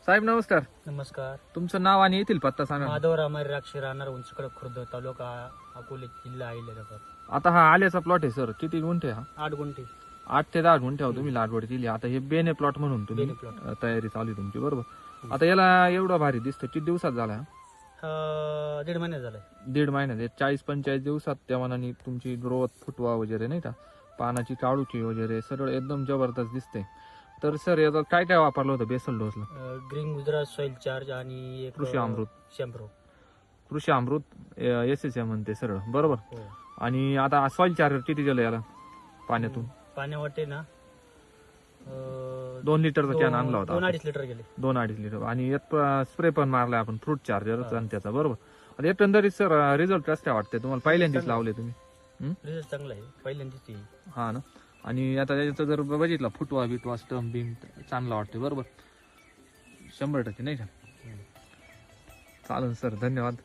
साहेब नमस्कार. नमस्कार. तुमचं नाव आणि येथील पत्ता सांगा. माधव रामारी राक्षी राहणार उंचकडे खुर्द तालुका अकोले जिल्हा अहिल्यानगर. आता हा आल्याचा प्लॉट आहे सर, किती गुंठे हा? 8 गुंठे 8 ते 10 गुंठे तुम्ही लागवड केली. आता हे बेने प्लॉट म्हणून तुम्ही बेने plot. तयारी चालू आहे तुमची, बरोबर. आता याला एवढा भारी दिसतं, किती दिवसात झाला हा? 1.5 महिने झालाय. 1.5 महिन्यात 40-45 दिवसात त्या मनाने तुमची ग्रोथ फुटवा वगैरे नाही का, पानाची काळूची वगैरे सरळ एकदम जबरदस्त दिसते. तर सर याचं काय काय वापरलं होतं बेसल डोसला? ग्रीन गुजरात सॉइल चार्ज आणि एक कृषी अमृत. शॅम्प्रो. कृषी अमृत SSM म्हणते सरळ, बरोबर. हो. आणि आता सॉइल चार्जर किती गेलं याला पाण्यातून? पाण्यावाटे ना 2 लिटरचा कॅन आणला होता. 2-2.5 लिटर गेले. 2-2.5 लिटर. आणि यात स्प्रे पण मारलाय आपण, फ्रूट चार्जर आणि त्याचा, बरोबर. आता एकंदरीत सर रिझल्ट कसं काय वाटते तुम्हाला? पहिल्यांदाच लावले तुम्ही? रिझल्ट चांगला आहे, पहिल्यांदाच येईल. हा ना. आणि आता त्याचा जर बघितला फुटवा बिटवा स्टम बिम चांगला वाटते, बरोबर. 100% नाही का? चालेल सर, धन्यवाद.